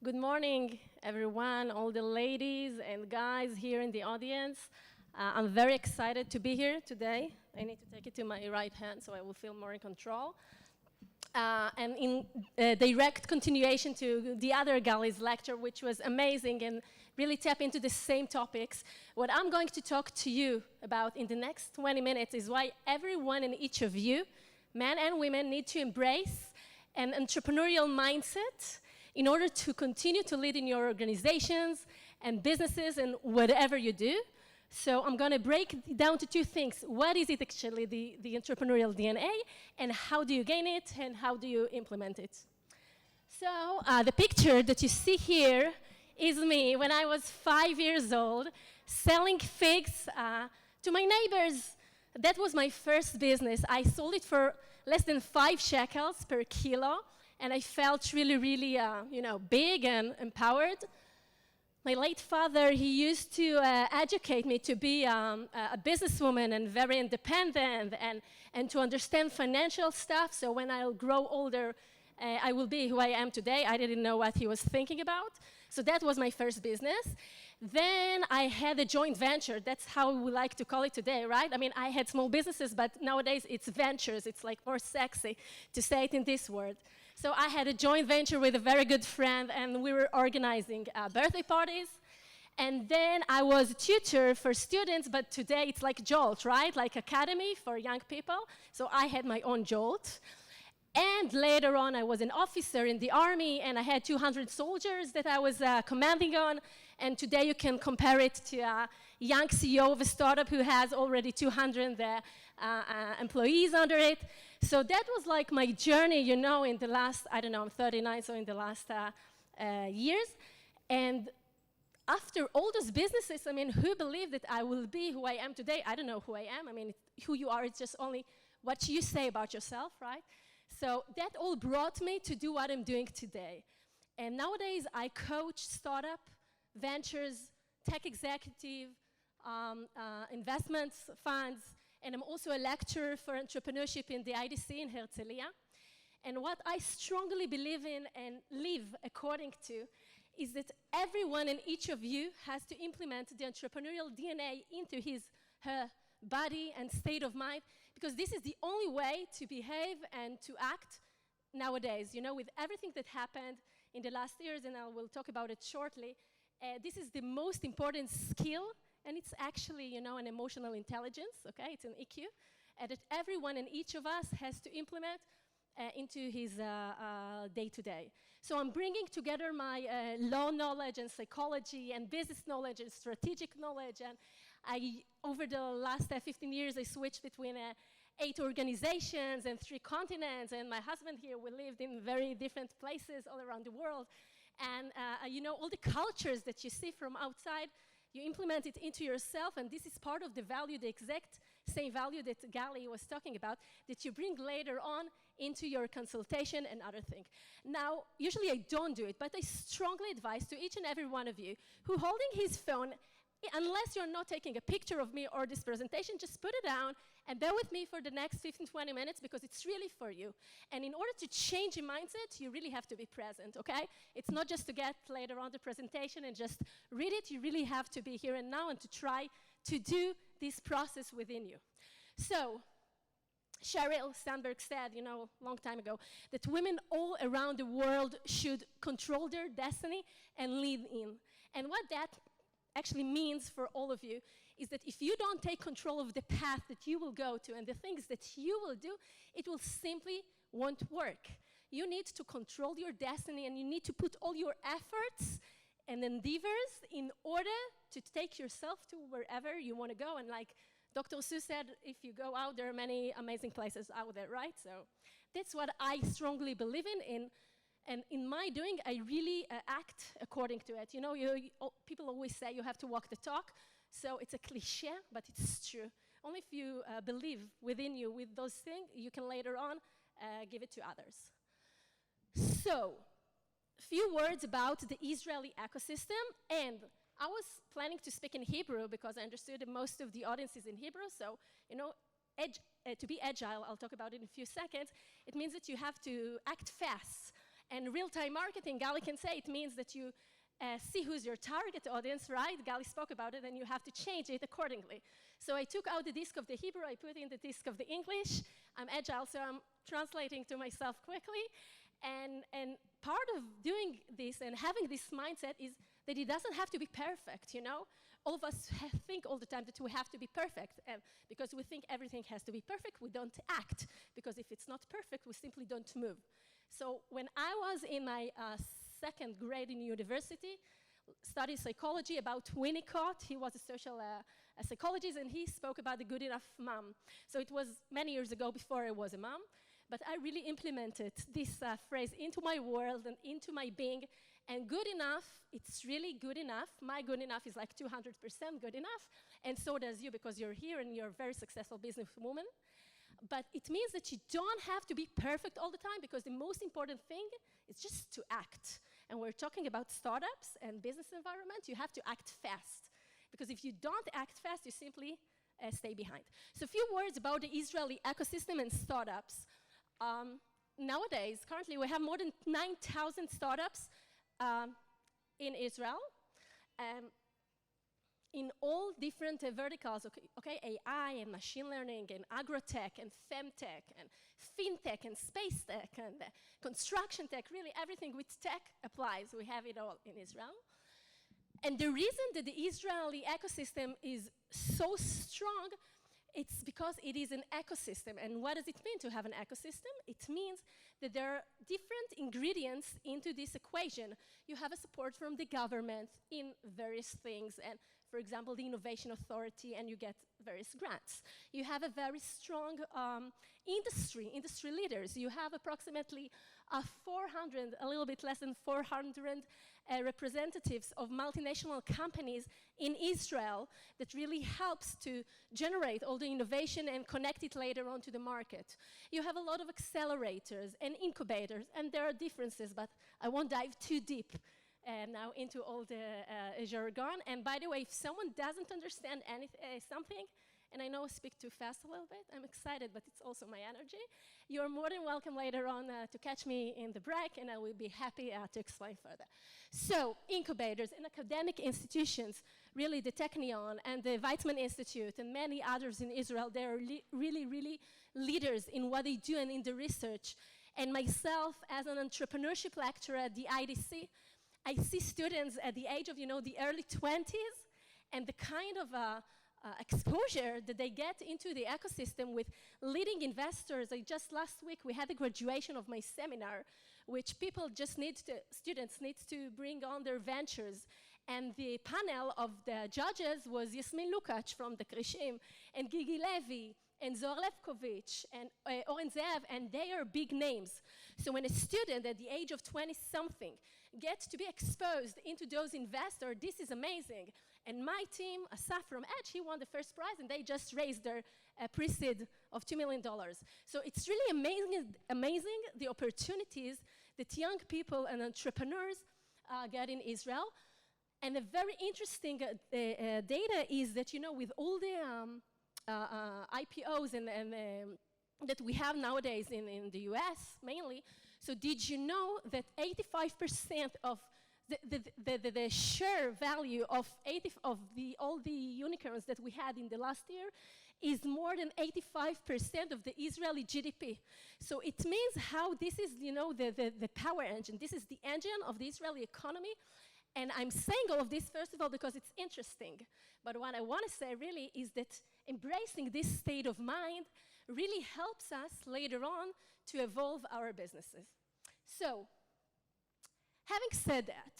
Good morning, everyone, all the ladies and guys here in the audience. I'm very excited to be here today. I need to take it to my right hand so I will feel more in control. And in direct continuation to the other Gali's lecture, which was amazing and really tap into the same topics, what I'm going to talk to you about in the next 20 minutes is why everyone and each of you, men and women, need to embrace an entrepreneurial mindset in order to continue to lead in your organizations and businesses and whatever you do. So I'm going to break it down to two things. What is it actually, the entrepreneurial DNA, and how do you gain it, and how do you implement it? So the picture that you see here is me when I was 5 years old, selling figs to my neighbors. That was my first business. I sold it for less than 5 shekels per kilo, and I felt really, really, big and empowered. My late father, he used to educate me to be a businesswoman and very independent and to understand financial stuff. So when I'll grow older, I will be who I am today. I didn't know what he was thinking about. So that was my first business. Then I had a joint venture. That's how we like to call it today, right? I mean, I had small businesses, but nowadays it's ventures. It's like more sexy to say it in this word. So I had a joint venture with a very good friend, and we were organizing birthday parties. And then I was a tutor for students, but today it's like Jolt, right? Like academy for young people. So I had my own Jolt. And later on, I was an officer in the army, and I had 200 soldiers that I was commanding on. And today you can compare it to a young CEO of a startup who has already 200 employees under it. So that was like my journey, in the last, I don't know, I'm 39, so in the last years. And after all those businesses, I mean, who believed that I will be who I am today? I don't know who I am. I mean, who you are, it's just only what you say about yourself, right? So that all brought me to do what I'm doing today. And nowadays, I coach startup, ventures, tech executive, investments, funds, and I'm also a lecturer for entrepreneurship in the IDC in Herzliya. And what I strongly believe in and live according to is that everyone and each of you has to implement the entrepreneurial DNA into her body and state of mind, because this is the only way to behave and to act nowadays. With everything that happened in the last years, and I will talk about it shortly, this is the most important skill, and it's actually, an emotional intelligence, okay? It's an EQ, that everyone and each of us has to implement into his day-to-day. So I'm bringing together my law knowledge and psychology and business knowledge and strategic knowledge. And over the last 15 years, I switched between 8 organizations and 3 continents. And my husband here, we lived in very different places all around the world. And all the cultures that you see from outside, you implement it into yourself, and this is part of the value, the exact same value that Gali was talking about, that you bring later on into your consultation and other things. Now, usually I don't do it, but I strongly advise to each and every one of you who holding his phone, unless you're not taking a picture of me or this presentation, just put it down and bear with me for the next 15, 20 minutes, because it's really for you. And in order to change your mindset, you really have to be present, okay? It's not just to get later on the presentation and just read it. You really have to be here and now and to try to do this process within you. So, Sheryl Sandberg said, a long time ago, that women all around the world should control their destiny and lead in. And what that actually means for all of you is that if you don't take control of the path that you will go to and the things that you will do, it will simply won't work. You need to control your destiny, and you need to put all your efforts and endeavors in order to take yourself to wherever you want to go. And like Dr. Seuss said, if you go out, there are many amazing places out there, right? So that's what I strongly believe in. And in my doing, I really act according to it. People always say you have to walk the talk. So it's a cliche, but it's true. Only if you believe within you with those things, you can later on give it to others. So, a few words about the Israeli ecosystem. And I was planning to speak in Hebrew because I understood that most of the audience is in Hebrew. So, to be agile, I'll talk about it in a few seconds, it means that you have to act fast. And real-time marketing, Gali can say, it means that you see who's your target audience, right? Gali spoke about it, and you have to change it accordingly. So I took out the disk of the Hebrew, I put in the disk of the English. I'm agile, so I'm translating to myself quickly. And part of doing this and having this mindset is that it doesn't have to be perfect, you know? All of us think all the time that we have to be perfect. Because we think everything has to be perfect, we don't act. Because if it's not perfect, we simply don't move. So when I was in my second grade in university, studied psychology about Winnicott. He was a social psychologist, and he spoke about the good enough mom. So it was many years ago before I was a mom. But I really implemented this phrase into my world and into my being. And good enough, it's really good enough. My good enough is like 200% good enough. And so does you, because you're here and you're a very successful businesswoman. But it means that you don't have to be perfect all the time, because the most important thing is just to act. And we're talking about startups and business environment. You have to act fast. Because if you don't act fast, you simply stay behind. So a few words about the Israeli ecosystem and startups. Nowadays, currently, we have more than 9,000 startups in Israel, in all different verticals, okay, AI and machine learning and agrotech and femtech and fintech and space tech and construction tech, really everything with tech applies. We have it all in Israel. And the reason that the Israeli ecosystem is so strong, it's because it is an ecosystem. And what does it mean to have an ecosystem? It means that there are different ingredients into this equation. You have a support from the government in various things, and for example, the Innovation Authority, and you get various grants. You have a very strong industry leaders. You have approximately 400, a little bit less than 400 representatives of multinational companies in Israel that really helps to generate all the innovation and connect it later on to the market. You have a lot of accelerators and incubators, and there are differences, but I won't dive too deep now into all the jargon. And by the way, if someone doesn't understand something, and I know I speak too fast a little bit, I'm excited, but it's also my energy, you're more than welcome later on to catch me in the break, and I will be happy to explain further. So, incubators and academic institutions, really the Technion and the Weizmann Institute and many others in Israel, they are really leaders in what they do and in the research. And myself, as an entrepreneurship lecturer at the IDC, I see students at the age of, the early 20s, and the kind of exposure that they get into the ecosystem with leading investors. Just last week, we had the graduation of my seminar, which students need to bring on their ventures. And the panel of the judges was Yasmin Lukacs from the Krishim, and Gigi Levy, and Zohar Levkovich, and Oren Zeev, and they are big names. So when a student at the age of 20-something gets to be exposed into those investors, this is amazing. And my team, Asaf from Edge, he won the first prize, and they just raised their pre-seed of $2 million. So it's really amazing the opportunities that young people and entrepreneurs get in Israel. And a very interesting data is that, with all the IPOs that we have nowadays in the US mainly, so did you know that 85% of the share value of all the unicorns that we had in the last year is more than 85% of the Israeli GDP. So it means how this is, the power engine. This is the engine of the Israeli economy. And I'm saying all of this, first of all, because it's interesting. But what I want to say really is that embracing this state of mind really helps us later on to evolve our businesses. So, having said that,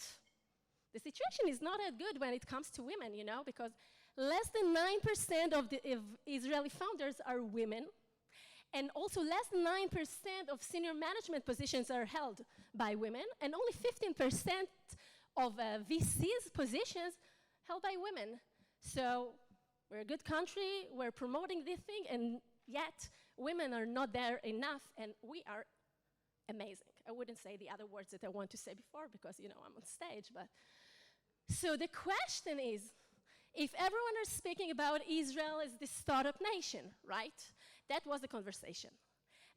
the situation is not that good when it comes to women, because less than 9% of Israeli founders are women, and also less than 9% of senior management positions are held by women, and only 15% of VCs positions held by women. So we're a good country, we're promoting this thing, and yet women are not there enough, and we are amazing. I wouldn't say the other words that I want to say before because, I'm on stage, but. So the question is, if everyone is speaking about Israel as the startup nation, right? That was the conversation.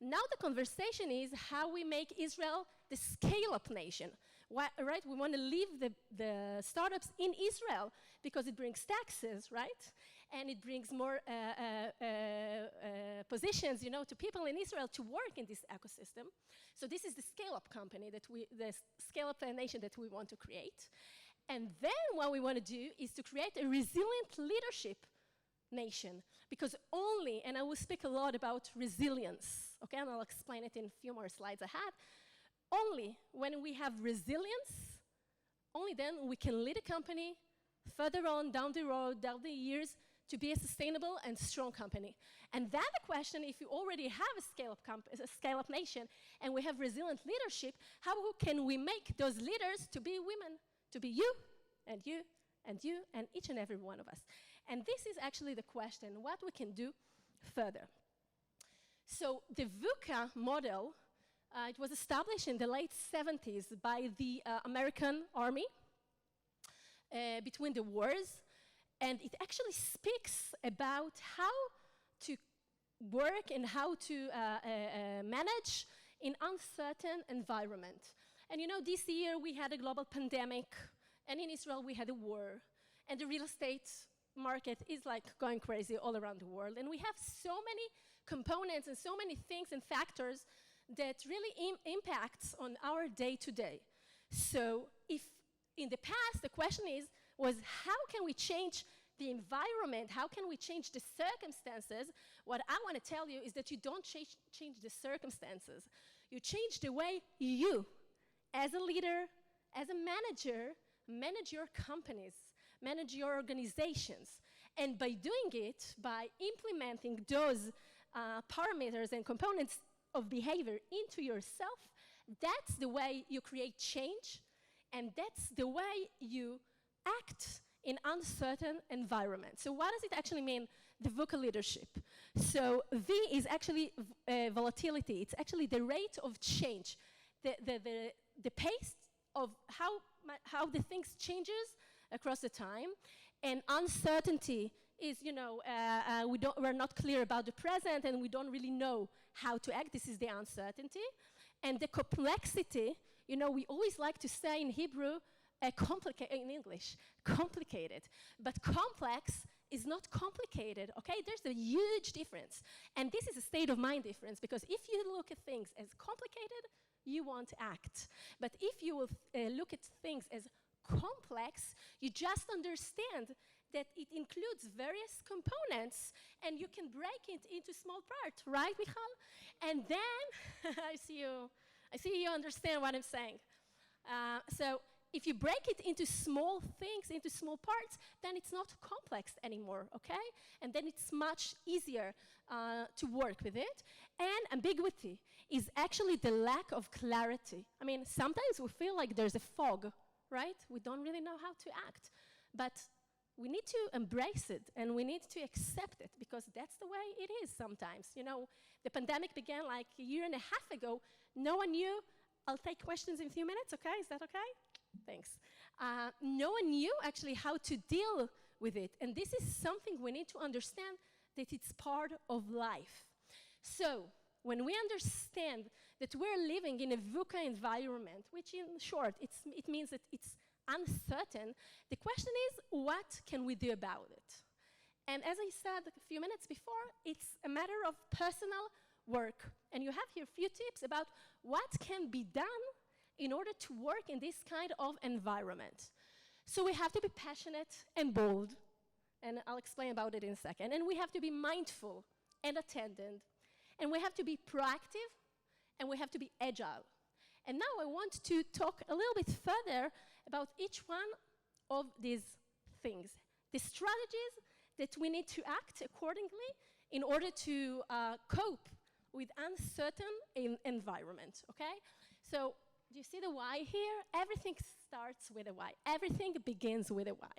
Now the conversation is how we make Israel the scale-up nation. Why, right? We want to leave the startups in Israel because it brings taxes, right? And it brings more positions, to people in Israel to work in this ecosystem. So this is the scale-up company the scale-up nation that we want to create. And then what we want to do is to create a resilient leadership nation, because only, and I will speak a lot about resilience, okay, and I'll explain it in a few more slides ahead, only when we have resilience, only then we can lead a company further on down the road, down the years, to be a sustainable and strong company. And then the question, if you already have a scale-up nation and we have resilient leadership, how can we make those leaders to be women, to be you, and you, and you, and each and every one of us? And this is actually the question, what we can do further. So the VUCA model, it was established in the late 70s by the American Army between the wars, and it actually speaks about how to work and how to manage in uncertain environment. And this year we had a global pandemic, and in Israel we had a war, and the real estate market is like going crazy all around the world. And we have so many components and so many things and factors that really impacts on our day-to-day. So if in the past the question was how can we change the environment, how can we change the circumstances, what I want to tell you is that you don't change the circumstances. You change the way you, as a leader, as a manager, manage your companies, manage your organizations. And by doing it, by implementing those parameters and components of behavior into yourself, that's the way you create change, and that's the way you act in uncertain environments. So what does it actually mean, the VUCA leadership? So V is actually volatility. It's actually the rate of change, the pace of how the things changes across the time. And uncertainty is, we're not clear about the present and we don't really know how to act. This is the uncertainty. And the complexity, we always like to say in Hebrew, in English, complicated. But complex is not complicated, okay? There's a huge difference. And this is a state of mind difference, because if you look at things as complicated, you won't act. But if you will look at things as complex, you just understand that it includes various components, and you can break it into small parts, right, Michal? And then, I see you understand what I'm saying. So if you break it into small things, into small parts, then it's not complex anymore, okay? And then it's much easier to work with it. And ambiguity is actually the lack of clarity. I mean, sometimes we feel like there's a fog, right? We don't really know how to act. But we need to embrace it, and we need to accept it, because that's the way it is sometimes. The pandemic began like a year and a half ago. No one knew. I'll take questions in a few minutes, okay? Is that okay? Thanks. No one knew actually how to deal with it, and this is something we need to understand, that it's part of life. So when we understand that we're living in a VUCA environment, which in short, it means that it's uncertain, the question is, what can we do about it? And as I said a few minutes before, it's a matter of personal work. And you have here a few tips about what can be done in order to work in this kind of environment. So we have to be passionate and bold, and I'll explain about it in a second. And we have to be mindful and attendant, and we have to be proactive, and we have to be agile. And now I want to talk a little bit further about each one of these things, the strategies that we need to act accordingly in order to cope with uncertain environment, okay? So do you see the why here? Everything starts with a why. Everything begins with a why.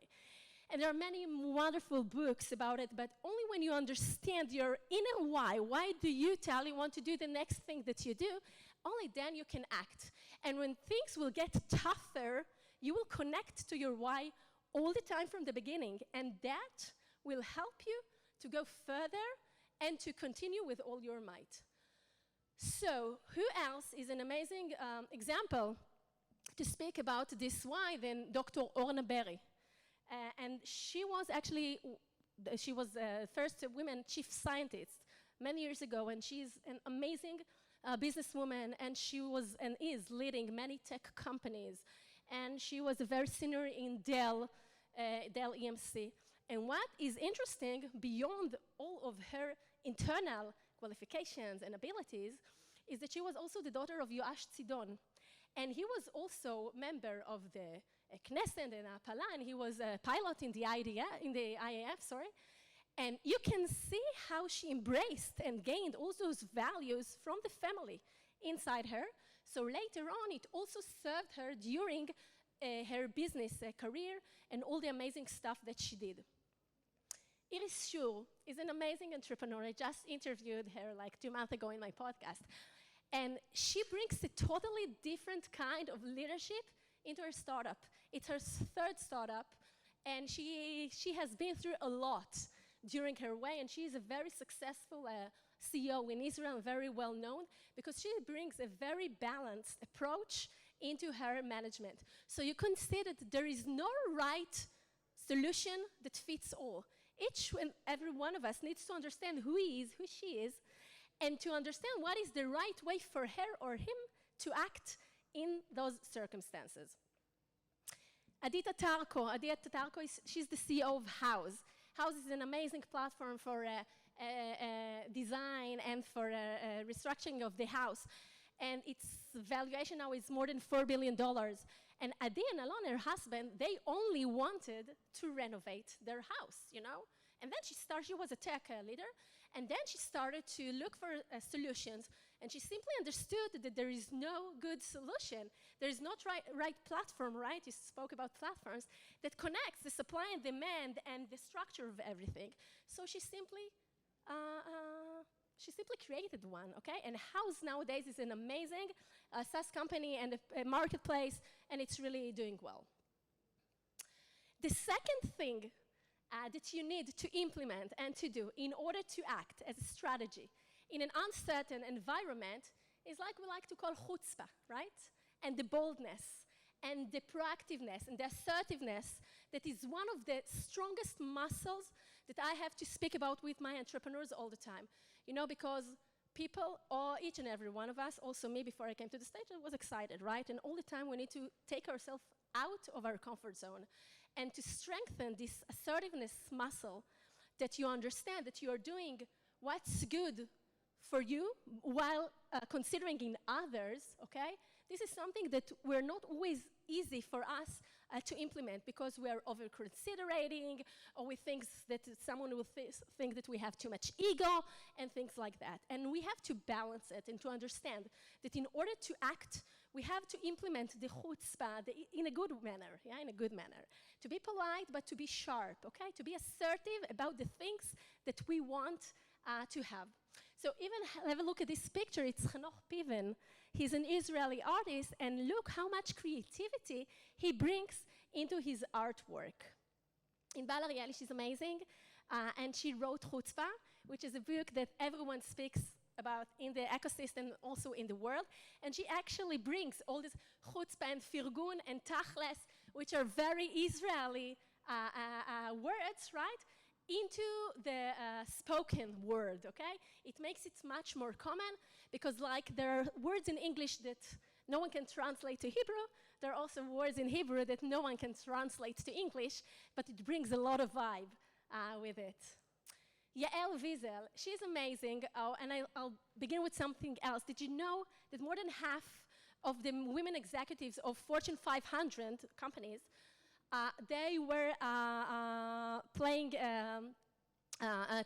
And there are many wonderful books about it, but only when you understand your inner why do you want to do the next thing that you do, only then you can act. And when things will get tougher, you will connect to your why all the time from the beginning, and that will help you to go further and to continue with all your might. So, who else is an amazing example to speak about this why than Dr. Orna Berry? And she was actually, she was the first woman chief scientist many years ago, and she's an amazing businesswoman, and she was and is leading many tech companies. And she was a very senior in Dell EMC. And what is interesting, beyond all of her internal qualifications and abilities, is that she was also the daughter of Yoash Tzidon. And he was also member of the Knesset and Apala, and he was a pilot in the IAF, sorry. And you can see how she embraced and gained all those values from the family inside her. So later on, it also served her during her business career and all the amazing stuff that she did. Iris Shur is an amazing entrepreneur. I just interviewed her like 2 months ago in my podcast. And she brings a totally different kind of leadership into her startup. It's her third startup, and she has been through a lot during her way, and she is a very successful CEO in Israel, very well known, because she brings a very balanced approach into her management. So you can see that there is no right solution that fits all. Each and every one of us needs to understand who he is, who she is, and to understand what is the right way for her or him to act in those circumstances. Adita Tarko she's the CEO of House. House is an amazing platform for design and for restructuring of the house. And its valuation now is more than $4 billion. And Adi and Alon, her husband, they only wanted to renovate their house, you know? And then she was a tech leader, and then she started to look for solutions, and she simply understood that there is no good solution. There is not right platform, right? You spoke about platforms that connects the supply and demand and the structure of everything. So she simply created one, okay? And House nowadays is an amazing SaaS company and a marketplace, and it's really doing well. The second thing that you need to implement and to do in order to act as a strategy in an uncertain environment is like we like to call chutzpah, right? And the boldness and the proactiveness and the assertiveness that is one of the strongest muscles that I have to speak about with my entrepreneurs all the time. You know, because people, or each and every one of us, also me before I came to the stage, I was excited, right? And all the time we need to take ourselves out of our comfort zone and to strengthen this assertiveness muscle that you understand that you are doing what's good for you while considering in others, okay? This is something that we're not always easy for us to implement because we are over-considerating, or we think that someone will think that we have too much ego and things like that. And we have to balance it and to understand that in order to act, we have to implement the chutzpah in a good manner, in a good manner. To be polite, but to be sharp, okay? To be assertive about the things that we want to have. So even have a look at this picture. It's Hanoch Piven. He's an Israeli artist, and look how much creativity he brings into his artwork. Inbal Arieli, she's amazing, and she wrote Chutzpah, which is a book that everyone speaks about in the ecosystem, also in the world, and she actually brings all this chutzpah and firgun and tachles, which are very Israeli words, right, into the spoken word, okay? It makes it much more common because like there are words in English that no one can translate to Hebrew, there are also words in Hebrew that no one can translate to English, but it brings a lot of vibe with it. Yael Wiesel, she's amazing, and I'll begin with something else. Did you know that more than half of the women executives of Fortune 500 companies, they were playing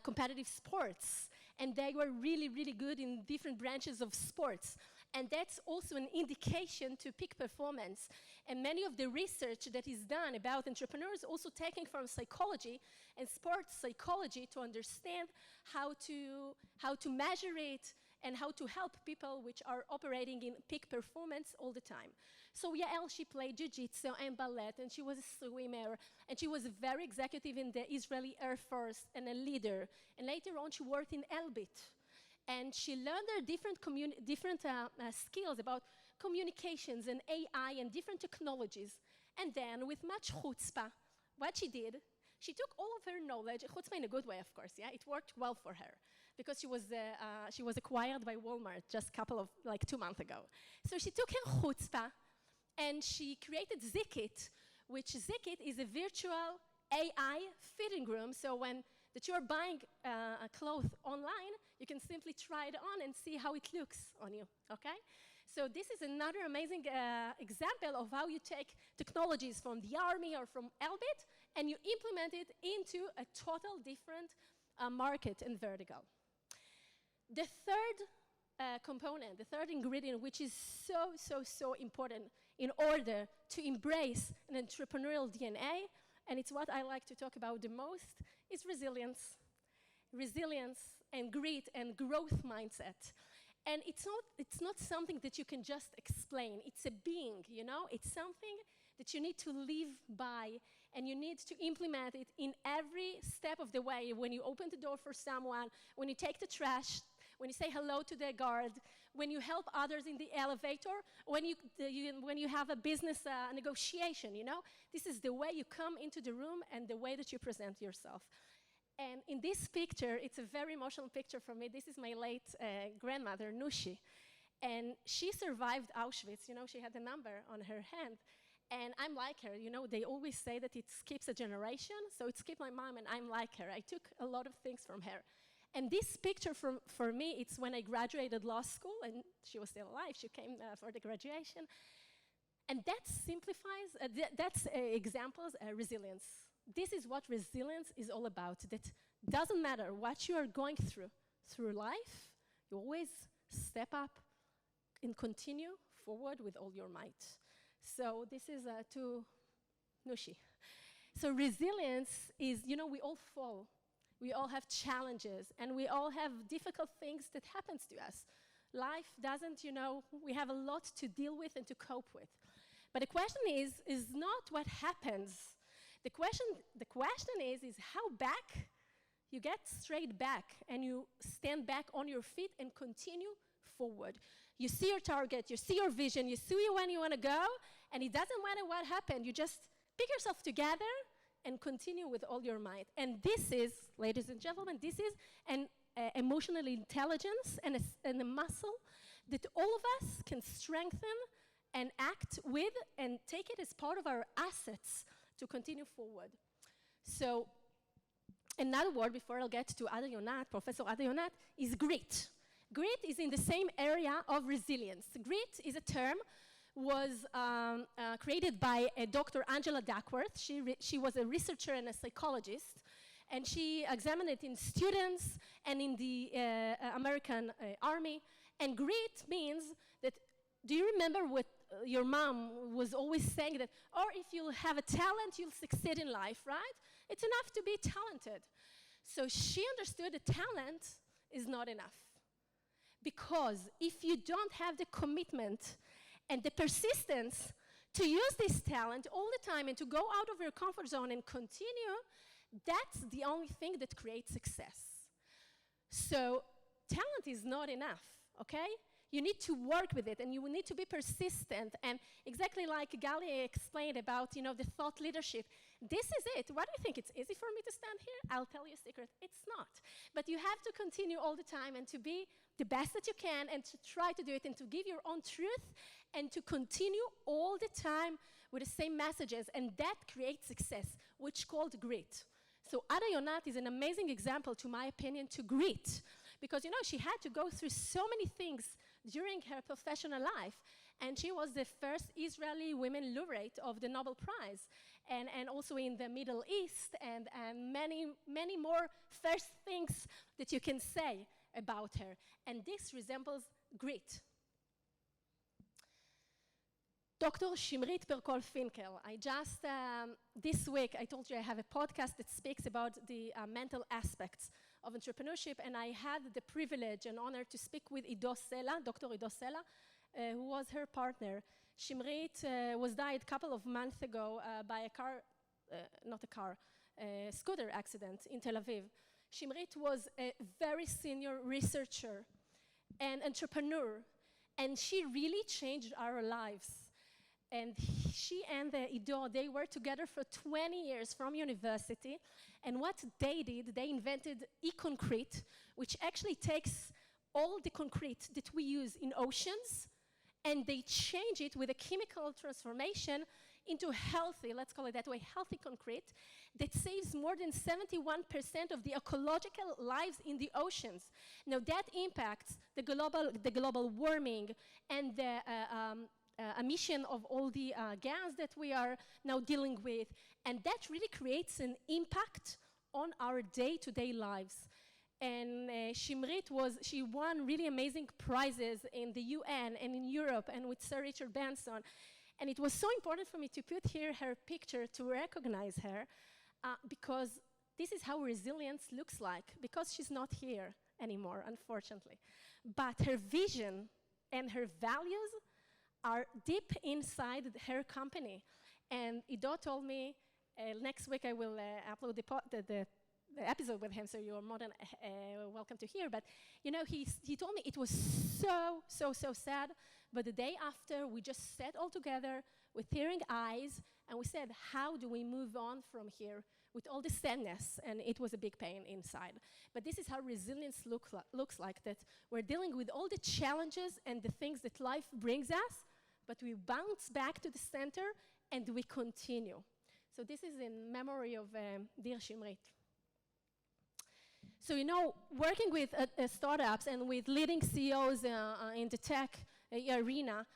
competitive sports, and they were really, really good in different branches of sports. And that's also an indication to peak performance. And many of the research that is done about entrepreneurs also taking from psychology and sports psychology to understand how to measure it and how to help people which are operating in peak performance all the time. So Yael, she played jiu-jitsu and ballet, and she was a swimmer, and she was a very executive in the Israeli Air Force and a leader. And later on, she worked in Elbit. And she learned there different skills about communications and AI and different technologies. And then, with much chutzpah, what she did, she took all of her knowledge, chutzpah in a good way, of course, yeah? It worked well for her, because she was acquired by Walmart just like 2 months ago. So she took her chutzpah, and she created Zikit, which Zikit is a virtual AI fitting room. So when that you're buying a cloth online, you can simply try it on and see how it looks on you, okay? So this is another amazing example of how you take technologies from the army or from Elbit and you implement it into a total different market and vertical. The third component, the third ingredient, which is so important in order to embrace an entrepreneurial DNA, and it's what I like to talk about the most, is resilience. Resilience and grit and growth mindset. And it's not something that you can just explain. It's a being, you know? It's something that you need to live by, and you need to implement it in every step of the way. When you open the door for someone, when you take the trash, when you say hello to the guard, when you help others in the elevator, when you have a business negotiation, you know? This is the way you come into the room and the way that you present yourself. And in this picture, it's a very emotional picture for me. This is my late grandmother, Nushi. And she survived Auschwitz. You know, she had a number on her hand. And I'm like her. You know, they always say that it skips a generation. So it skipped my mom, and I'm like her. I took a lot of things from her. And this picture for me, it's when I graduated law school, and she was still alive. She came for the graduation. And that simplifies, that's examples resilience. This is what resilience is all about. That doesn't matter what you are going through life, you always step up and continue forward with all your might. So this is to Nushi. So resilience is, you know, we all fall. We all have challenges, and we all have difficult things that happens to us. Life doesn't, you know, we have a lot to deal with and to cope with. But the question is not what happens. The question is how back you get straight back and you stand back on your feet and continue forward. You see your target, you see your vision, you see when you want to go, and it doesn't matter what happened. You just pick yourself together and continue with all your might. And this is, ladies and gentlemen, this is an emotional intelligence and a muscle that all of us can strengthen and act with and take it as part of our assets to continue forward. So, another word before I'll get to Ada Yonat, Professor Ada Yonat, is grit. Grit is in the same area of resilience. Grit is a term was created by Dr. Angela Duckworth. She was a researcher and a psychologist, and she examined it in students and in the American Army. And grit means that, do you remember what your mom was always saying that, or if you have a talent, you'll succeed in life, right? It's enough to be talented. So she understood that talent is not enough. Because if you don't have the commitment and the persistence to use this talent all the time and to go out of your comfort zone and continue, that's the only thing that creates success. So talent is not enough, okay? You need to work with it, and you will need to be persistent. And exactly like Gali explained about, you know, the thought leadership, this is it. Why do you think it's easy for me to stand here? I'll tell you a secret. It's not. But you have to continue all the time and to be the best that you can and to try to do it and to give your own truth and to continue all the time with the same messages. And that creates success, which is called grit. So Ada Yonat is an amazing example, to my opinion, to grit. Because, you know, she had to go through so many things during her professional life. And she was the first Israeli women laureate of the Nobel Prize. And also in the Middle East, and many, many more first things that you can say about her. And this resembles grit. Dr. Shimrit Perkol-Finkel. I just, this week, I told you I have a podcast that speaks about the mental aspects of entrepreneurship, and I had the privilege and honor to speak with Ido Sela, Dr. Ido Sela, who was her partner. Shimrit was died a couple of months ago by a scooter accident in Tel Aviv. Shimrit was a very senior researcher an entrepreneur, and she really changed our lives. And she and Ido, they were together for 20 years from university. And what they did, they invented e-concrete, which actually takes all the concrete that we use in oceans, and they change it with a chemical transformation into healthy, let's call it that way, healthy concrete that saves more than 71% of the ecological lives in the oceans. Now that impacts the global warming and the emission of all the gas that we are now dealing with, and that really creates an impact on our day-to-day lives. And Shimrit she won really amazing prizes in the UN and in Europe and with Sir Richard Branson. And it was so important for me to put here her picture to recognize her because this is how resilience looks like, because she's not here anymore, unfortunately. But her vision and her values are deep inside her company. And Ido told me, next week I will upload the episode with him, so you're more than welcome to hear. But you know, he told me it was so sad. But the day after, we just sat all together with tearing eyes, and we said, how do we move on from here with all the sadness? And it was a big pain inside. But this is how resilience looks like, that we're dealing with all the challenges and the things that life brings us, but we bounce back to the center and we continue. So this is in memory of dear Shimrit. So, you know, working with startups and with leading CEOs in the tech arena,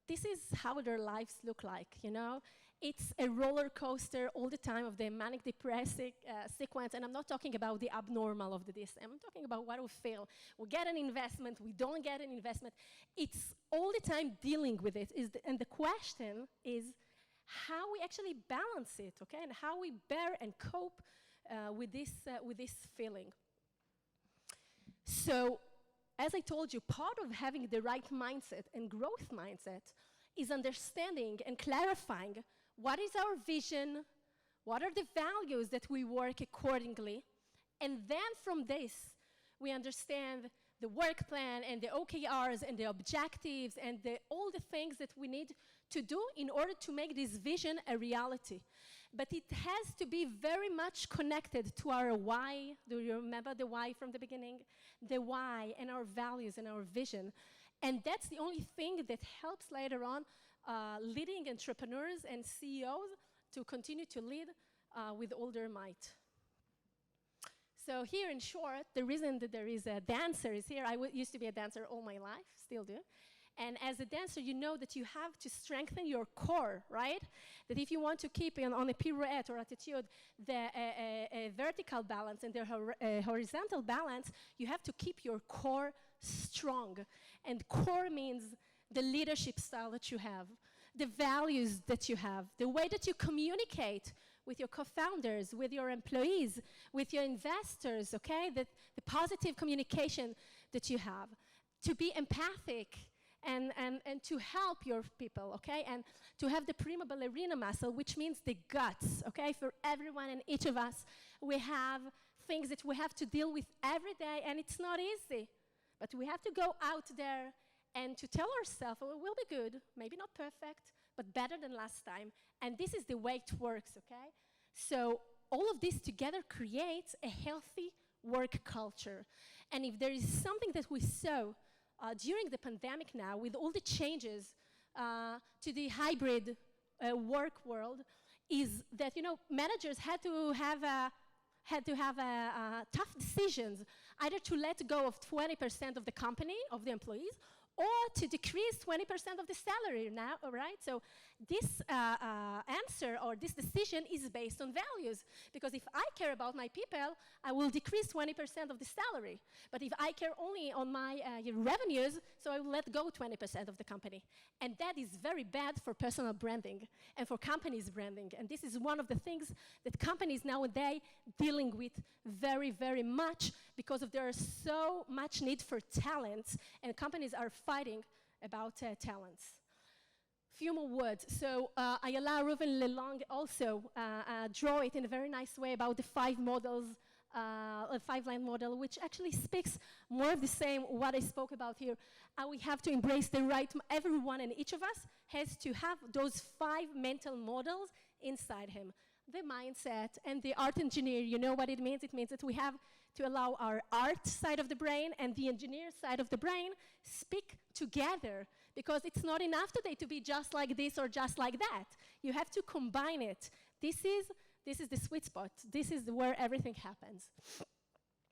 this is how their lives look like, you know? It's a roller coaster all the time of the manic depressive sequence, and I'm not talking about the abnormal of the DSM. I'm talking about what we feel. We get an investment, we don't get an investment. It's all the time dealing with it. And the question is how we actually balance it, okay? And how we bear and cope with this feeling. So, as I told you, part of having the right mindset and growth mindset is understanding and clarifying what is our vision, what are the values that we work accordingly, and then from this, we understand the work plan and the OKRs and the objectives and all the things that we need to do in order to make this vision a reality. But it has to be very much connected to our why. Do you remember the why from the beginning? The why and our values and our vision. And that's the only thing that helps later on leading entrepreneurs and CEOs to continue to lead with all their might. So here in short, the reason that there is a dancer is here. I used to be a dancer all my life, still do. And as a dancer, you know that you have to strengthen your core, right? That if you want to keep on a pirouette or attitude the vertical balance and the horizontal balance, you have to keep your core strong. And core means the leadership style that you have, the values that you have, the way that you communicate with your co-founders, with your employees, with your investors, okay? The positive communication that you have, to be empathic, and to help your people, okay? And to have the prima ballerina muscle, which means the guts, okay? For everyone and each of us, we have things that we have to deal with every day, and it's not easy. But we have to go out there and to tell ourselves, oh, it will be good, maybe not perfect, but better than last time. And this is the way it works, okay? So all of this together creates a healthy work culture. And if there is something that we saw during the pandemic now, with all the changes to the hybrid work world, is that, you know, managers had to have tough decisions, either to let go of 20% of the company, of the employees, or to decrease 20% of the salary now, right? So this answer or this decision is based on values. Because if I care about my people, I will decrease 20% of the salary. But if I care only on my revenues, so I will let go 20% of the company. And that is very bad for personal branding and for companies' branding. And this is one of the things that companies nowadays dealing with very, very much, because of there is so much need for talent, and companies are fighting about talents. Few more words. So I allow Reuven Lelong also draw it in a very nice way about the 5 models a five-line model, which actually speaks more of the same what I spoke about here. We have to embrace the right, everyone and each of us has to have those 5 mental models inside him. The mindset and the art engineer, you know what it means? It means that we have to allow our art side of the brain and the engineer side of the brain speak together, because it's not enough today to be just like this or just like that. You have to combine it. This is the sweet spot. This is where everything happens.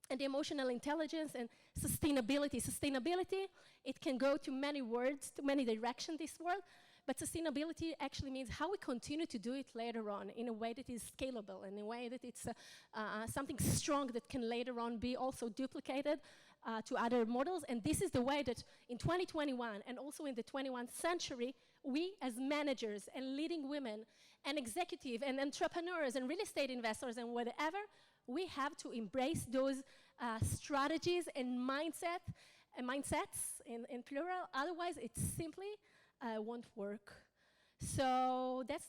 And the emotional intelligence and sustainability. Sustainability, it can go to many words, to many directions, this word, but sustainability actually means how we continue to do it later on in a way that is scalable, in a way that it's something strong that can later on be also duplicated to other models. And this is the way that in 2021 and also in the 21st century, we as managers and leading women and executive and entrepreneurs and real estate investors and whatever, we have to embrace those strategies and mindsets in plural. Otherwise, it simply won't work. So that's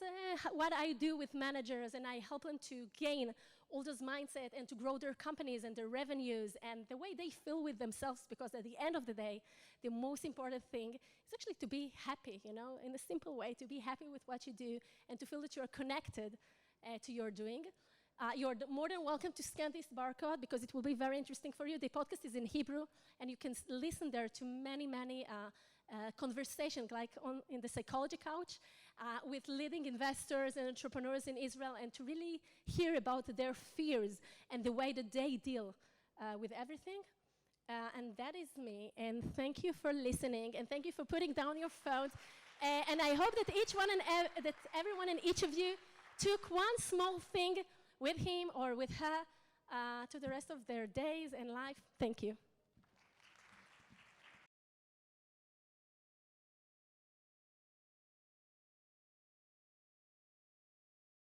what I do with managers, and I help them to gain all those mindset and to grow their companies and their revenues and the way they feel with themselves, because at the end of the day, the most important thing is actually to be happy, you know, in a simple way, to be happy with what you do and to feel that you're connected to your doing. You're more than welcome to scan this barcode because it will be very interesting for you. The podcast is in Hebrew, and you can listen there to many conversations, like in the Psychology Couch, with leading investors and entrepreneurs in Israel, and to really hear about their fears and the way that they deal with everything. And that is me. And thank you for listening, and thank you for putting down your phones. And I hope that that everyone and each of you took one small thing with him or with her to the rest of their days and life. Thank you.